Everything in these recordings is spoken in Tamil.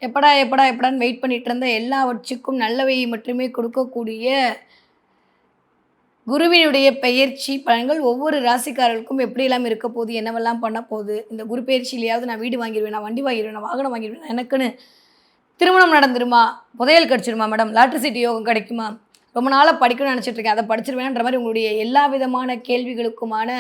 எப்படா எப்படா எப்படான்னு வெயிட் பண்ணிட்டு இருந்த எல்லாவற்றுக்கும் நல்லவை மட்டுமே கொடுக்கக்கூடிய குருவினுடைய பெயர்ச்சி பலன்கள் ஒவ்வொரு ராசிக்காரர்களுக்கும் எப்படியெல்லாம் இருக்க போகுது, என்னவெல்லாம் பண்ண போகுது, இந்த குரு பெயர்ச்சியிலையாவது நான் வீடு வாங்கிடுவேனா, வண்டி வாங்கிடுவேனா, வாகனம் வாங்கிடுவேனா, எனக்குன்னு திருமணம் நடந்துருமா, புதையல் கிடச்சிருமா மேடம், லாட்ரி சீட்டு யோகம் கிடைக்குமா, ரொம்ப நாளாக படிக்கணும்னு நினச்சிட்டு இருக்கேன், அதை படிச்சிருவேன்ற மாதிரி உங்களுடைய எல்லா விதமான கேள்விகளுக்குமான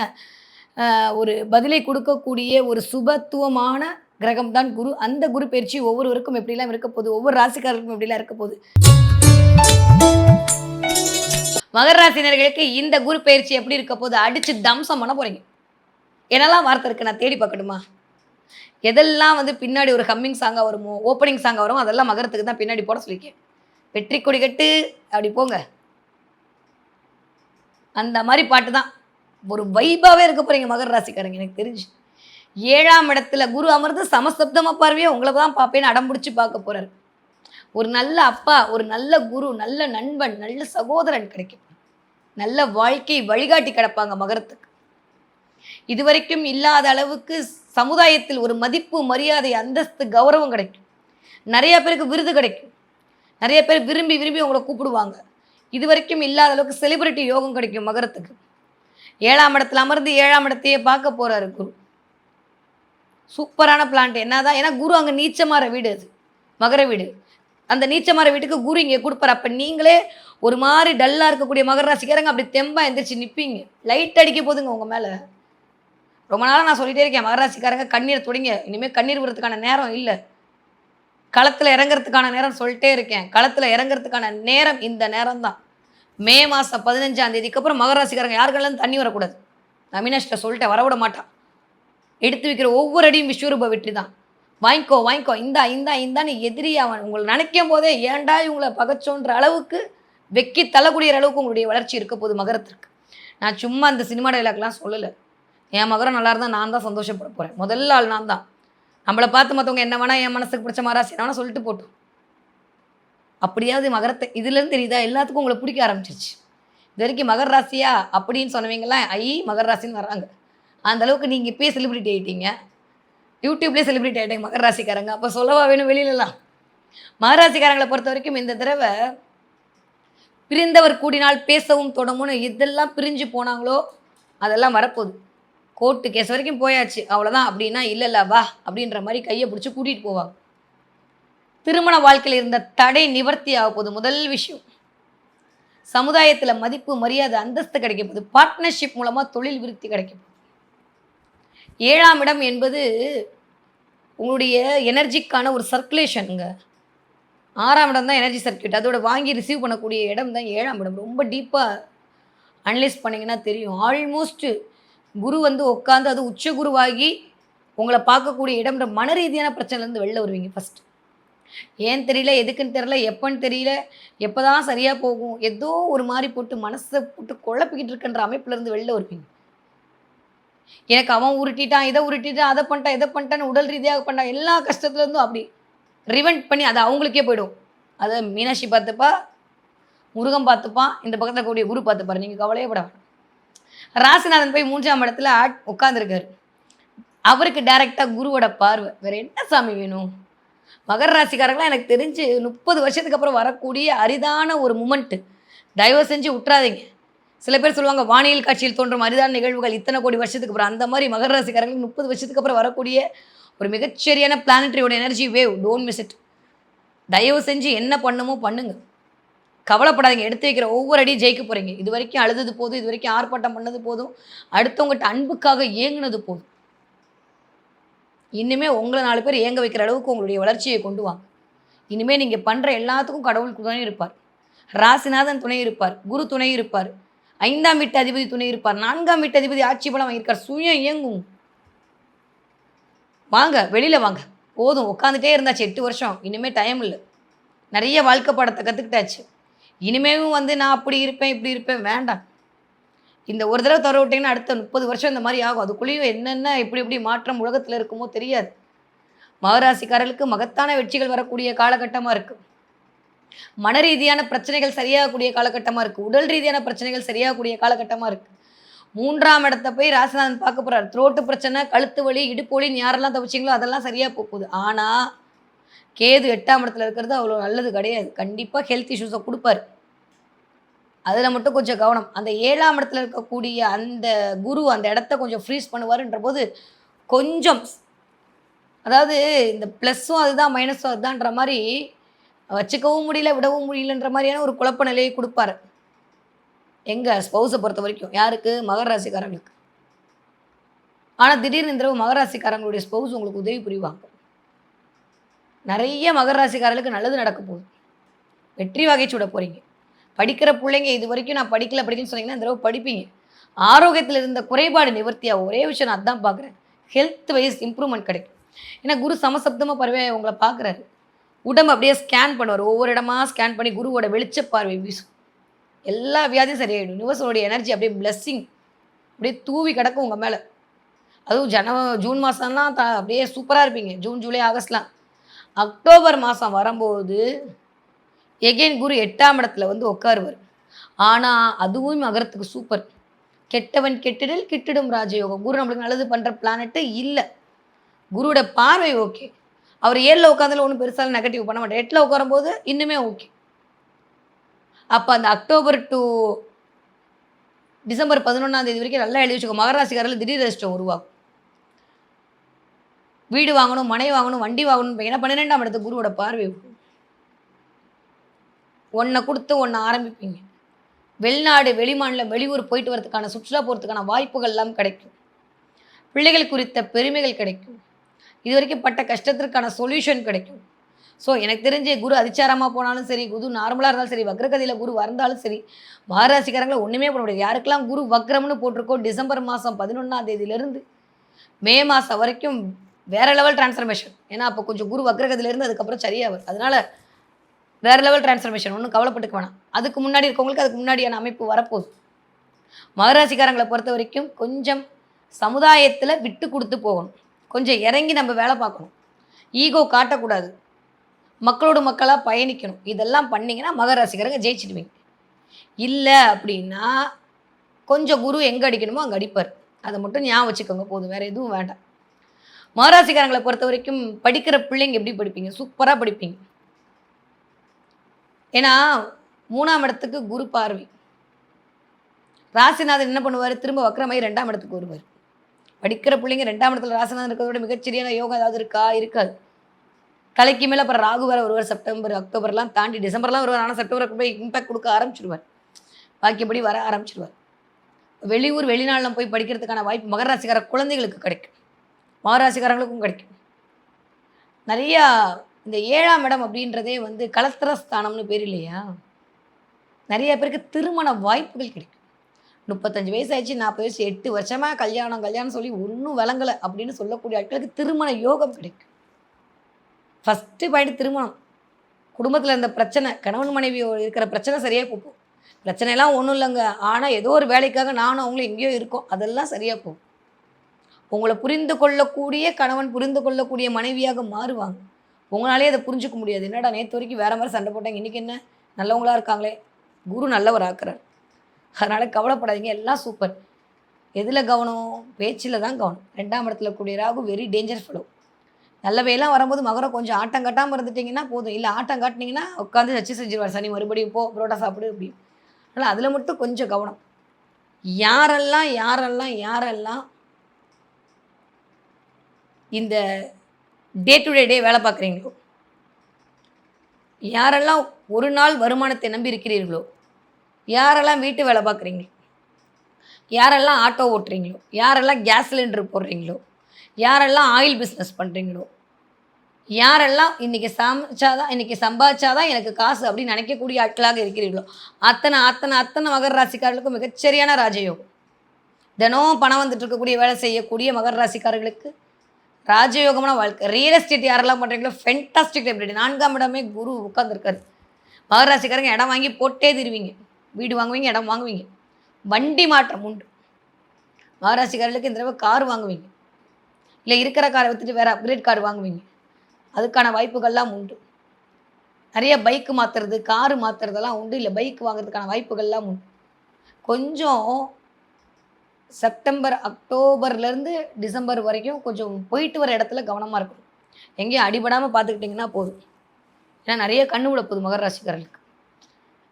ஒரு பதிலை கொடுக்கக்கூடிய ஒரு சுபத்துவமான கிரகம் தான் குரு. அந்த குரு பயிற்சி ஒவ்வொருவருக்கும் எப்படிலாம் இருக்க போகுது, ஒவ்வொரு ராசிக்காரருக்கும் எப்படிலாம் இருக்க போகுது. மகர ராசினர்களுக்கு இந்த குரு பயிற்சி எப்படி இருக்க போகுது, அடிச்சு தம்சம் பண்ண போறீங்க. என்னெல்லாம் வார்த்தை இருக்கு, நான் தேடி பார்க்கணுமா? எதெல்லாம் வந்து பின்னாடி ஒரு ஹம்மிங் சாங்கா வருமோ, ஓப்பனிங் சாங்கா வருமோ, அதெல்லாம் மகரத்துக்கு தான் பின்னாடி போட சொல்லியிருக்கேன். வெற்றி கொடி கட்டு அப்படி போங்க. அந்த மாதிரி பாட்டு தான் ஒரு வைபாவே இருக்க போறீங்க மகர ராசிக்காரங்க. எனக்கு தெரிஞ்சு 7ஆம் இடத்துல குரு அமர்ந்து சமசப்தமா பார்வையே உங்களை தான் பார்ப்பேன்னு அடம்பிடிச்சு பார்க்க போறாரு. ஒரு நல்ல அப்பா, ஒரு நல்ல குரு, நல்ல நண்பன், நல்ல சகோதரன் கிடைக்கும். நல்ல வாழ்க்கை வழிகாட்டி கிடப்பாங்க மகரத்துக்கு. இதுவரைக்கும் இல்லாத அளவுக்கு சமுதாயத்தில் ஒரு மதிப்பு, மரியாதை, அந்தஸ்து, கௌரவம் கிடைக்கும். நிறைய பேருக்கு விருது கிடைக்கும். நிறைய பேர் விரும்பி விரும்பி உங்களை கூப்பிடுவாங்க. இதுவரைக்கும் இல்லாத அளவுக்கு செலிபிரிட்டி யோகம் கிடைக்கும் மகரத்துக்கு. 7ஆம் இடத்துல அமர்ந்து 7ஆம் இடத்தையே பார்க்க போறாரு குரு. சூப்பரான பிளான்ட். என்னதான், ஏன்னா குரு அங்கே நீச்சமாற வீடு, அது மகர வீடு. அந்த நீச்சமாற வீட்டுக்கு குரு இங்கே கொடுப்பார். அப்போ நீங்களே ஒரு மாதிரி டல்லாக இருக்கக்கூடிய மகர ராசிக்காரங்க அப்படி தெம்பா எந்திரிச்சு நிற்பீங்க. லைட் அடிக்க போதுங்க உங்கள் மேலே. ரொம்ப நாளாக நான் சொல்லிகிட்டே இருக்கேன், மகர ராசிக்காரங்க கண்ணீர் தொடங்க. இனிமேல் கண்ணீர் விடுறதுக்கான நேரம் இல்லை, களத்தில் இறங்குறதுக்கான நேரம் சொல்லிட்டே இருக்கேன். களத்தில் இறங்குறதுக்கான நேரம் இந்த நேரம் தான். மே மாதம் 15ஆம் தேதிக்கு அப்புறம் மகர ராசிக்காரங்க யாருக்கெல்லாம் தண்ணி வரக்கூடாது. நான் மீனாட்சிட்ட சொல்லிட்டேன், வரவிட மாட்டான். எடுத்து வைக்கிற ஒவ்வொரு அடியும் விஸ்வரூப வெற்றி தான். வாங்கிக்கோ வாங்கிக்கோ, இந்தா இந்தா இந்தான்னு எதிரி அவன் உங்களை நினைக்கும் போதே ஏன்டா இவங்களை பகச்சோன்ற அளவுக்கு வெக்கி தள்ளக்கூடிய அளவுக்கு உங்களுடைய வளர்ச்சி இருக்க போகுது மகரத்திற்கு. நான் சும்மா அந்த சினிமா டைலாக்லாம் சொல்லலை. என் மகரம் நல்லா இருந்தால் நான் தான் சந்தோஷப்பட போகிறேன். முதல்ல ஆள் நான் தான். நம்மளை பார்த்து மற்றவங்க என்ன வேணால் என் மனசுக்கு பிடிச்ச மகராசி என்ன வேணால் சொல்லிட்டு போட்டோம். அப்படியாவது மகரத்தை இதுலேருந்து தெரியுதா, எல்லாத்துக்கும் உங்களை பிடிக்க ஆரம்பிச்சிருச்சு. இது வரைக்கும் மகர ராசியா அப்படின்னு சொன்னவங்களாம் மகர ராசின்னு வர்றாங்க. அந்த அளவுக்கு நீங்கள் இப்போயே செலிப்ரிட்டி ஆகிட்டீங்க. யூடியூப்லேயே செலிப்ரிட்டி ஆகிட்டீங்க மகர ராசிக்காரங்க. அப்போ சொல்லவா வேணும் வெளியிலலாம். மகராசிக்காரங்களை பொறுத்த வரைக்கும் இந்த தடவை பிரிந்தவர் கூடினால் பேசவும் தொடங்கும்னு இதெல்லாம் பிரிஞ்சு போனாங்களோ அதெல்லாம் வரப்போகுது. கோர்ட்டு கேஸ் வரைக்கும் போயாச்சு, அவ்வளோதான். அப்படின்னா இல்லை வா அப்படின்ற மாதிரி கையை பிடிச்சி கூட்டிகிட்டு போவாங்க. திருமண வாழ்க்கையில் இருந்த தடை நிவர்த்தி ஆக போகுது. முதல் விஷயம், சமுதாயத்தில் மதிப்பு, மரியாதை, அந்தஸ்து கிடைக்க போகுது. பார்ட்னர்ஷிப் மூலமாக தொழில் விருத்தி கிடைக்க போகுது. 7ஆம் இடம் என்பது உங்களுடைய எனர்ஜிக்கான ஒரு சர்க்குலேஷனுங்க. 6ஆம் இடம் தான் எனர்ஜி சர்க்கியூட். அதோட வாங்கி ரிசீவ் பண்ணக்கூடிய இடம் தான் 7ஆம் இடம். ரொம்ப டீப்பாக அனலைஸ் பண்ணிங்கன்னா தெரியும். ஆல்மோஸ்ட்டு குரு வந்து உட்காந்து அது உச்ச குருவாகி உங்களை பார்க்கக்கூடிய இடம்ன்ற மன ரீதியான பிரச்சனைலேருந்து வெளில வருவீங்க. ஃபஸ்ட்டு ஏன் தெரியல, எதுக்குன்னு தெரியல, எப்போன்னு தெரியல, எப்போ தான் சரியாக போகும், ஏதோ ஒரு மாதிரி போட்டு மனசை போட்டு குழப்பிக்கிட்டு இருக்குன்ற அமைப்புலேருந்து வெளில வருவீங்க. எனக்கு அவன் உருட்டிட்டான், இதை உருட்டிட்டான், அதை பண்ணிட்டான், இதை பண்ணிட்டான்னு உடல் ரீதியாக பண்ணிட்டான், எல்லா கஷ்டத்துலேருந்தும் அப்படி ரிவெண்ட் பண்ணி அதை அவங்களுக்கே போய்டும். அதை மீனாட்சி பார்த்துப்பா, முருகன் பார்த்துப்பான், இந்த பக்கத்தில் இருக்கக்கூடிய குரு பார்த்துப்பாரு. நீங்கள் கவலையே பட வேண்டாம். ராசிநாதன் போய் 3ஆம் இடத்துல உட்காந்துருக்காரு. அவருக்கு டைரெக்டாக குருவோட பார்வை. வேறு என்ன சாமி வேணும்? மகர ராசிக்காரங்களாம் எனக்கு தெரிஞ்சு 30 வருஷத்துக்கு அப்புறம் வரக்கூடிய அரிதான ஒரு மூமெண்ட்டு. தயவு செஞ்சு விட்றாதீங்க. சில பேர் சொல்லுவாங்க வானியல் காட்சியில் தோன்றும் அரிதான நிகழ்வுகள் இத்தனை கோடி வருஷத்துக்கு அப்புறம். அந்த மாதிரி மகர ராசிக்காரங்களுக்கு 30 வருஷத்துக்கு அப்புறம் வரக்கூடிய ஒரு மிகச்சரியான பிளானட்டரியோட energy wave. Don't miss it. தயவு செஞ்சு என்ன பண்ணுமோ பண்ணுங்க, கவலைப்படாதீங்க. எடுத்து வைக்கிற ஒவ்வொரு அடியும் ஜெயிக்க போகிறீங்க. இது வரைக்கும் அழுதது போதும், இது வரைக்கும் ஆர்ப்பாட்டம் பண்ணது போதும், அடுத்தவங்ககிட்ட அன்புக்காக ஏங்குனது போதும். இனிமேல் உங்களை 4 பேர் ஏங்க வைக்கிற அளவுக்கு உங்களுடைய வளர்ச்சியை கொண்டு வாங்க. இனிமேல் நீங்கள் பண்ணுற எல்லாத்துக்கும் கடவுள் துணை இருப்பார். ராசிநாதன் துணை இருப்பார், குரு துணை இருப்பார், 5ஆம் வீட்டு அதிபதி துணை இருப்பார், 4ஆம் வீட்டு அதிபதி ஆட்சி பலம் வாங்கியிருக்கார். சுயம் இயங்கும். வாங்க, வெளியில் வாங்க. போதும், உட்காந்துட்டே இருந்தாச்சு 8 வருஷம். இனிமேல் டைம் இல்லை. நிறைய வாழ்க்கை பாடத்தை கற்றுக்கிட்டாச்சு. இனிமேலும் வந்து நான் அப்படி இருப்பேன் இப்படி இருப்பேன் வேண்டாம். இந்த ஒரு தடவை தர விட்டிங்கன்னா அடுத்த 30 வருஷம் இந்த மாதிரி ஆகும். அதுக்குள்ளேயும் என்னென்ன எப்படி எப்படி மாற்றம் உலகத்தில் இருக்குமோ தெரியாது. மகராசிக்காரர்களுக்கு மகத்தான வெற்றிகள் வரக்கூடிய காலகட்டமாக இருக்குது. மன ரீதியான பிரச்சனைகள் சரியாகக்கூடிய காலகட்டமாக இருக்குது. உடல் ரீதியான பிரச்சனைகள் சரியாகக்கூடிய காலகட்டமாக இருக்குது. 3ஆம் இடத்தை போய் ராசிநாதன் பார்க்க போகிறார். த்ரோட்டு பிரச்சனை, கழுத்து வலி, இடுப்பு வலின்னு யாரெல்லாம் தவிச்சிங்களோ அதெல்லாம் சரியாக போகுது. ஆனால் கேது 8ஆம் இடத்துல இருக்கிறது அவ்வளோ நல்லது கிடையாது. கண்டிப்பா ஹெல்த் இஷ்யூஸ குடுப்பாரு. அதில மட்டும் கொஞ்சம் கவனம். அந்த 7ஆம் இடத்துல இருக்கக்கூடிய அந்த குரு அந்த இடத்த கொஞ்சம் ஃப்ரீஸ் பண்ணுவாருன்றபோது, கொஞ்சம் அதாவது இந்த ப்ளஸும் அதுதான், மைனஸும் அதுதான்ற மாரி வச்சுக்கவும் முடியல, விடவும் முடியலன்ற மாரியான ஒரு குழப்ப நிலையை குடுப்பாரு. எங்க ஸ்பௌஸ பொறுத்தவரைக்கும். யாருக்கு? மகர ராசிக்காரங்களுக்கு. ஆனா திடீர்னு இந்த தடவ மகர ராசிக்காரங்களுடைய ஸ்பௌஸ் உங்களுக்கு உதவி புரிவாங்க. நெறைய மகர ராசிக்காரர்களுக்கு நல்லது நடக்க போகுது. வெற்றி வாகை சூட போறீங்க. படிக்கிற புள்ளைங்க இதுவரைக்கும் நான் படிக்கல படிக்கலன்னு சொன்னீங்கன்னா, இந்த தடவ படிப்பீங்க. ஆரோக்கியத்தில இருந்த குறைபாடு நிவர்த்தியாகும். ஒரே விஷயம் நான் அதான் பார்க்குறேன். ஹெல்த் வைஸ் இம்ப்ரூவ்மென்ட் கிடைக்கும். ஏன்னா குரு சமசப்தமா உங்கள பார்க்குறாரு. உடம்பு அப்படியே ஸ்கேன் பண்ணுவாரு. ஒவ்வொரு இடமா ஸ்கேன் பண்ணி குருவோட வெளிச்ச பார்வை வீசும். எல்லா வியாதியும் சரியாயிடும். யுனிவர்ஸோட எனர்ஜி அப்படியே பிளெஸ்ஸிங் அப்படியே தூவி கிடக்கும் உங்க மேல. அதுவும் ஜூன் மாசம்லாம் அப்படியே சூப்பரா இருப்பீங்க. ஜூன், ஜூலை, ஆகஸ்ட்லாம். அக்டோபர் மாசம் வரும்போது எகைன் குரு 8ஆம் இடத்துல வந்து உட்காருவார். ஆனா அதுவும் மகரத்துக்கு சூப்பர். கெட்டவன் கெட்டிடில் கிட்டிடும் ராஜயோகம். குரு நம்மளுக்கு நல்லது பண்ற பிளானட் இல்ல. குருவோட பார்வை ஓகே. அவர் 7ல உட்கார்ந்தாலும் ஒண்ணும் பெருசாலாம் நெகட்டிவ் பண்ண மாட்டார். 8ல உட்காரும்போது இன்னுமே ஓகே. அப்ப அந்த அக்டோபர் டூ டிசம்பர் 11ஆம் தேதி வரைக்கும் நல்லா எழுதி வச்சுக்கோ. மகர ராசிக்காரர்கள் திடீர் அதிர்ஷ்டம் உருவாகும். வீடு வாங்கணும், மனை வாங்கணும், வண்டி வாங்கணும். ஏன்னா 12ஆம் இடத்து குருவோட பார்வை ஒன்ன குடுத்து ஒன்ன ஆரம்பிப்பீங்க. வெளிநாடு, வெளிமாநிலம், வெளியூர் போயிட்டு வரதுக்கான சுற்றுலா போறதுக்கான வாய்ப்புகள் எல்லாம் கிடைக்கும். பிள்ளைகள் குறித்த பெருமைகள் கிடைக்கும். இதுவரைக்கும் பட்ட கஷ்டத்திற்கான சொல்யூஷன் கிடைக்கும். ஸோ எனக்கு தெரிஞ்சு குரு அதிச்சாரமா போனாலும் சரி, குரு நார்மலா இருந்தாலும் சரி, வக்ரகதியில குரு வந்தாலும் சரி, மகராசிக்காரங்கள ஒண்ணுமே பண்ண முடியாது. யாருக்கெல்லாம் குரு வக்ரம்னு போட்டிருக்கோ டிசம்பர் மாசம் 11ஆம் தேதியிலிருந்து மே மாசம் வரைக்கும் வேற லெவல் டிரான்ஸ்ஃபர்மேஷன். ஏன்னா அப்போ கொஞ்சம் குரு வக்ரகதியில இருந்து அதுக்கப்புறம் சரியாவார். அதனால வேற லெவல் டிரான்ஸ்ஃபர்மேஷன் ஒன்றும் கவலைப்பட்டுக்க வேணாம். அதுக்கு முன்னாடி இருக்கவங்களுக்கு அதுக்கு முன்னாடியான அமைப்பு வரப்போகுது. மகராசிக்காரங்களை பொறுத்த வரைக்கும் கொஞ்சம் சமுதாயத்தில் விட்டு கொடுத்து போகணும். கொஞ்சம் இறங்கி நம்ம வேலை பார்க்கணும். ஈகோ காட்டக்கூடாது. மக்களோடு மக்களாக பயணிக்கணும். இதெல்லாம் பண்ணிங்கன்னா மகராசிக்காரங்க ஜெயிச்சிடுவீங்க. இல்லை அப்படின்னா கொஞ்சம் குரு எங்கே அடிக்கணுமோ அங்கே அடிப்பார். அதை மட்டும் ஞாபகம் வச்சுக்கோங்க போதும். வேறு எதுவும் வேண்டாம். மகராசிக்காரங்களை பொறுத்த வரைக்கும் படிக்கிற பிள்ளைங்க எப்படி படிப்பீங்க? சூப்பராக படிப்பீங்க. ஏன்னா 3ஆம் இடத்துக்கு குரு பார்வை. ராசிநாதன் என்ன பண்ணுவார்? திரும்ப வக்ரமாயி 2ஆம் இடத்துக்கு வருவார். படிக்கிற பிள்ளைங்க 2ஆம் இடத்துல ராசிநாதன் இருக்கிறதோட மிகச்சரியான யோகம் ஏதாவது இருக்கா? இருக்காது. தலைக்கு மேலே அப்புறம் ராகு வேற வருவார். செப்டம்பர், அக்டோபர்லாம் தாண்டி டிசம்பர்லாம் வருவார். ஆனால் செப்டம்பருக்கு போய் இம்பாக்ட் கொடுக்க ஆரம்பிச்சிடுவார். பாக்கியபடி வர ஆரம்பிச்சிடுவார். வெளியூர், வெளிநாளில் போய் படிக்கிறதுக்கான வாய்ப்பு மகர ராசிக்கார குழந்தைகளுக்கு கிடைக்கும். மகராசிக்காரங்களுக்கும் கிடைக்கும். நிறையா இந்த 7ஆம் இடம் அப்படின்றதே வந்து கலத்திர ஸ்தானம்னு பேர் இல்லையா? நிறைய பேருக்கு திருமண வாய்ப்புகள் கிடைக்கும். 35 வயசு ஆயிடுச்சு, 40 வயசு, 8 வருஷமா கல்யாணம் கல்யாணம் சொல்லி ஒன்றும் விளங்கலை அப்படின்னு சொல்லக்கூடிய ஆட்களுக்கு திருமண யோகம் கிடைக்கும். ஃபஸ்ட்டு பாயிண்ட் திருமணம். குடும்பத்தில் இருந்த பிரச்சனை, கணவன் மனைவி இருக்கிற பிரச்சனை சரியாக போகும். பிரச்சனைலாம் ஒன்றும் இல்லைங்க. ஆனால் ஏதோ ஒரு வேலைக்காக நானும் அவங்களும் எங்கேயோ இருக்கோம். அதெல்லாம் சரியாக போகும். உங்களை புரிந்து கொள்ளக்கூடிய கணவன், புரிந்து கொள்ளக்கூடிய மனைவியாக மாறுவாங்க. உங்களாலே அதை புரிஞ்சுக்க முடியாது. என்னடா நேற்று வரைக்கும் வேறு மாதிரி சண்டை போட்டாங்க, இன்றைக்கி என்ன நல்லவங்களா இருக்காங்களே. குரு நல்லவர் ஆக்குறார். அதனால் கவலைப்படாதீங்க, எல்லாம் சூப்பர். எதில் கவனம்? பேச்சில் தான் கவனம். 2ஆம் இடத்துல கூடிய ராகு வெரி டேஞ்சர் ஃபெலோ. நல்லவையெல்லாம் வரும்போது மகரம் கொஞ்சம் ஆட்டம் காட்டாமல் இருந்துட்டிங்கன்னா போதும். இல்லை ஆட்டம் காட்டினீங்கன்னா உட்காந்து வச்சு செஞ்சுருவார். சனி மறுபடியும் போ புரோட்டா சாப்பிடு அப்படி. அதனால் அதில் மட்டும் கொஞ்சம் கவனம். யாரெல்லாம் யாரெல்லாம் யாரெல்லாம் இந்த டே டு டே வேலை பார்க்குறீங்களோ, யாரெல்லாம் ஒரு நாள் வருமானத்தை நம்பி இருக்கிறீர்களோ, யாரெல்லாம் வீட்டு வேலை பார்க்குறீங்களோ, யாரெல்லாம் ஆட்டோ ஓட்டுறீங்களோ, யாரெல்லாம் கேஸ் சிலிண்டர் போடுறீங்களோ, யாரெல்லாம் ஆயில் பிஸ்னஸ் பண்ணுறீங்களோ, யாரெல்லாம் இன்றைக்கி சம்பாதிச்சாதான் எனக்கு காசு அப்படின்னு நினைக்கக்கூடிய ஆட்களாக இருக்கிறீர்களோ, அத்தனை அத்தனை அத்தனை மகர ராசிக்காரர்களுக்கும் மிகச்சரியான ராஜயோகம். தினம் பணம் வந்துட்டு இருக்கக்கூடிய வேலை செய்யக்கூடிய மகர ராசிக்காரர்களுக்கு ராஜயோகமான வாழ்க்கை. ரியல் எஸ்டேட் யாரெல்லாம் பண்ணுறீங்களோ ஃபென்டாஸ்டிக் எப்படி 4ஆம் இடமே குரு உட்காந்துருக்காரு. மகர ராசிக்காரங்க இடம் வாங்கி போட்டே தருவீங்க. வீடு வாங்குவீங்க, இடம் வாங்குவீங்க. வண்டி மாற்றம் உண்டு. மகர ராசிக்காரர்களுக்கு இந்த தடவை கார் வாங்குவீங்க. இல்லை இருக்கிற காரை விற்றுட்டு வேறு அப்கிரேட் கார் வாங்குவீங்க. அதுக்கான வாய்ப்புகள்லாம் உண்டு. நிறைய பைக்கு மாற்றுறது, காரு மாற்றுறதெல்லாம் உண்டு. இல்லை பைக் வாங்குறதுக்கான வாய்ப்புகள்லாம் உண்டு. கொஞ்சம் செப்டம்பர், அக்டோபர்லேருந்து டிசம்பர் வரைக்கும் கொஞ்சம் போயிட்டு வர இடத்துல கவனமாக இருக்கணும். எங்கேயும் அடிபடாமல் பார்த்துக்கிட்டிங்கன்னா போதும். ஏன்னா நிறைய கண்ணு விழப்போகுது மகர ராசிக்காரர்களுக்கு.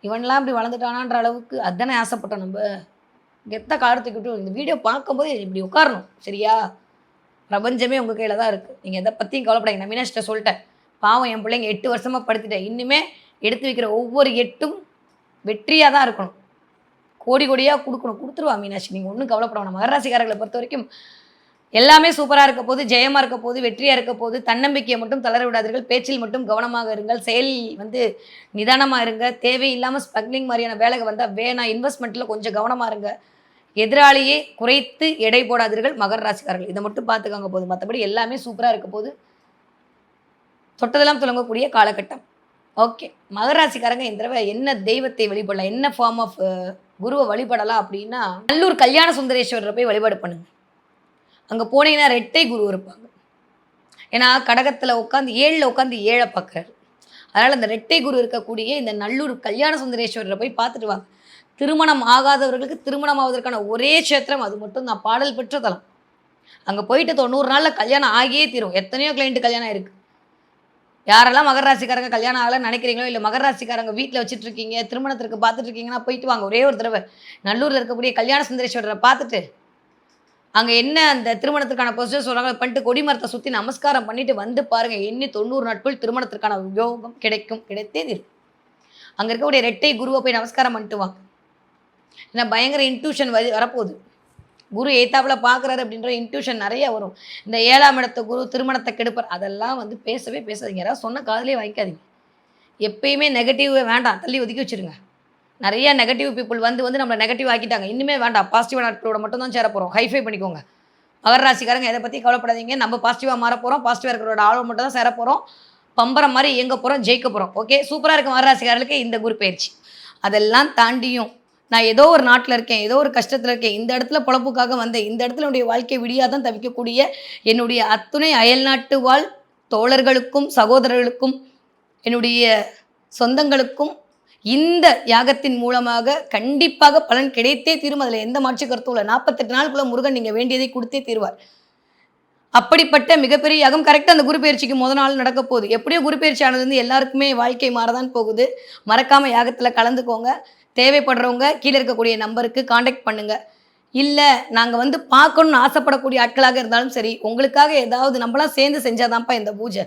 இவன்லாம் இப்படி வளர்ந்துட்டானான்ற அளவுக்கு அதானே ஆசைப்பட்டோம் நம்ம. கெத்த காலத்துக்கு விட்டு இந்த வீடியோ பார்க்கும்போது இப்படி உட்காரணும் சரியா? பிரபஞ்சமே உங்கள் கையில் தான் இருக்குது. நீங்கள் எதை பற்றியும் கவலைப்படாதீங்க. நான் மீனாட்சிட்ட சொல்லிட்டேன், பாவம் என் பிள்ளைங்க 8 வருஷமாக படுத்துட்டேன், இன்னுமே எடுத்து வைக்கிற ஒவ்வொரு எட்டும் வெற்றியாக தான் இருக்கணும், கோடி கோடியாக கொடுக்கணும், கொடுத்துருவா மீனாட்சி. நீங்கள் ஒன்றும் கவலைப்பட வேணாம். மகர ராசிக்காரர்களை பொறுத்த வரைக்கும் எல்லாமே சூப்பராக இருக்க போது, ஜெயமாக இருக்க போது, வெற்றியாக இருக்க போது. தன்னம்பிக்கையை மட்டும் தளர விடாதீர்கள், பேச்சில் மட்டும் கவனமாக இருங்கள், செயல் நிதானமாக இருங்க. தேவையில்லாமல் ஸ்பக்லிங் மாதிரியான வேலைகள் வந்தால் வேணாம், இன்வெஸ்ட்மெண்ட்டில் கொஞ்சம் கவனமாக இருங்க. எதிராளியே குறைத்து எடை போடாதீர்கள் மகர ராசிக்காரர்கள். இதை மட்டும் பார்த்துக்காங்க போதும். மற்றபடி எல்லாமே சூப்பராக இருக்க போது, தொட்டதெல்லாம் துலங்கக்கூடிய காலகட்டம். ஓகே, மகர ராசிக்காரங்க இந்த தடவை என்ன தெய்வத்தை வழிபடலாம், என்ன ஃபார்ம் ஆஃப் குருவை வழிபடலாம் அப்படின்னா, நல்லூர் கல்யாண சுந்தரேஸ்வரரை போய் வழிபாடு பண்ணுங்க. அங்கே போனீங்கன்னா ரெட்டை குரு இருப்பாங்க. ஏன்னா கடகத்தில் உட்காந்து 7ல் உட்காந்து 7 பார்க்குறாரு. அதனால் அந்த ரெட்டை குரு இருக்கக்கூடிய இந்த நல்லூர் கல்யாண சுந்தரேஸ்வரரை போய் பார்த்துட்டு வாங்க. திருமணம் ஆகாதவர்களுக்கு திருமணம் ஆவதற்கான ஒரே க்ஷேத்திரம் அது மட்டும் தான், பாடல் பெற்ற தலம். அங்கே போயிட்டு 90 நாளில் கல்யாணம் ஆகியே தீரும். எத்தனையோ கிளைண்ட்டு கல்யாணம் இருக்குது. யாரெல்லாம் மகர ராசிக்காரங்க கல்யாணம் ஆகலைன்னு நினைக்கிறீங்களோ, இல்லை மகர ராசிக்காரங்க வீட்டில் வச்சுட்டு இருக்கீங்க, திருமணத்திற்கு பார்த்துட்டு இருக்கீங்கன்னா போயிட்டு வாங்க. ஒரே ஒரு தடவை நல்லூரில் இருக்கக்கூடிய கல்யாண சுந்தரேஸ்வரரை பார்த்துட்டு, அங்கே என்ன அந்த திருமணத்துக்கான ப்ரொசீஜர் சொல்கிறாங்க பண்ணிட்டு கொடிமரத்தை சுற்றி நமஸ்காரம் பண்ணிட்டு வந்து பாருங்கள். எண்ணி 90 நாட்கள் திருமணத்திற்கான யோகம் கிடைத்தே தீரும். அங்கே இருக்கக்கூடிய ரெட்டை குருவை போய் நமஸ்காரம் பண்ணிட்டு வாங்க. ஏன்னா பயங்கர இன்ட்யூஷன் வரப்போகுது. குரு எய்த்தாப்பில் பார்க்குறாரு அப்படின்ற இன்ட்யூஷன் நிறைய வரும். இந்த 7ஆம் இடத்த குரு திருமணத்தை கெடுப்பார், அதெல்லாம் பேசவே பேசாதீங்க. யாராவது சொன்ன காதலே வாங்கிக்காதீங்க. எப்பயுமே நெகட்டிவ் வேண்டாம், தள்ளி ஒதுக்கி வச்சுருங்க. நிறைய நெகட்டிவ் பீப்புள் வந்து நம்மளை நெகட்டிவ் ஆக்கிட்டாங்க. இன்னுமே வேண்டாம், பாசிட்டிவான நாட்களோட மட்டும் தான் சேர போகிறோம். ஹைஃபை பண்ணிக்கோங்க. மகர ராசிக்காரங்க எதை பற்றி கவலைப்படாதீங்க. நம்ம பாசிட்டிவாக மாற போகிறோம், பாசிட்டிவாக இருக்கிறோட ஆளோட மட்டும் தான் சேர போகிறோம். பம்பரம் மாதிரி இயங்க போகிறோம், ஜெயிக்க போகிறோம். ஓகே, சூப்பராக இருக்க மகர ராசிக்காரர்களுக்கு இந்த குரு பயிற்சி. அதெல்லாம் தாண்டியும் நான் ஏதோ ஒரு நாட்டில் இருக்கேன், ஏதோ ஒரு கஷ்டத்தில் இருக்கேன், இந்த இடத்துல பொழப்புக்காக வந்தேன், இந்த இடத்துல என்னுடைய வாழ்க்கை விடியாதான் தவிக்கக்கூடிய என்னுடைய அத்துணை அயல்நாட்டு வாழ் தோழர்களுக்கும் சகோதரர்களுக்கும் என்னுடைய சொந்தங்களுக்கும் இந்த யாகத்தின் மூலமாக கண்டிப்பாக பலன் கிடைத்தே தீரும். அதில் எந்த மாற்று கருத்தும் இல்லை. 48 நாளுக்குள்ள முருகன் நீங்கள் வேண்டியதை கொடுத்தே தீர்வார். அப்படிப்பட்ட மிகப்பெரிய யாகம் கரெக்டாக அந்த குரு பயிற்சிக்கு முதல் நாள் நடக்க போகுது. எப்படியோ குரு பயிற்சி ஆனது எல்லாருக்குமே வாழ்க்கை மாறதான் போகுது. மறக்காமல் யாகத்தில் கலந்துக்கோங்க. தேவைப்படுறவங்க கீழே இருக்கக்கூடிய நம்பருக்கு காண்டாக்ட் பண்ணுங்கள். இல்லை நாங்கள் பார்க்கணுன்னு ஆசைப்படக்கூடிய ஆட்களாக இருந்தாலும் சரி, உங்களுக்காக ஏதாவது நம்மளாம் சேர்ந்து செஞ்சாதான்ப்பா இந்த பூஜை,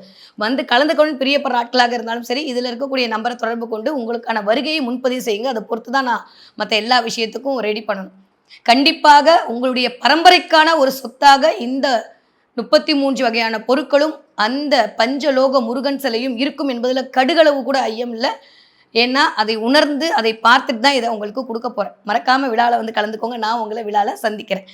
கலந்துக்கணும்னு பிரியப்படுற ஆட்களாக இருந்தாலும் சரி, இதில் இருக்கக்கூடிய நம்பரை தொடர்பு கொண்டு உங்களுக்கான வருகையை முன்பதிவு செய்யுங்க. அதை பொறுத்து தான் நான் மற்ற எல்லா விஷயத்துக்கும் ரெடி பண்ணணும். கண்டிப்பாக உங்களுடைய பரம்பரைக்கான ஒரு சொத்தாக இந்த 33 வகையான பொருட்களும் அந்த பஞ்சலோக முருகன் சிலையும் இருக்கும் என்பதில் கடுகளவு கூட ஐயம் இல்லை. ஏன்னா அதை உணர்ந்து அதை பார்த்துட்டு தான் இதை உங்களுக்கு கொடுக்க போகிறேன். மறக்காமல் விழாவில் கலந்துக்கோங்க. நான் உங்களை விழாவில் சந்திக்கிறேன்.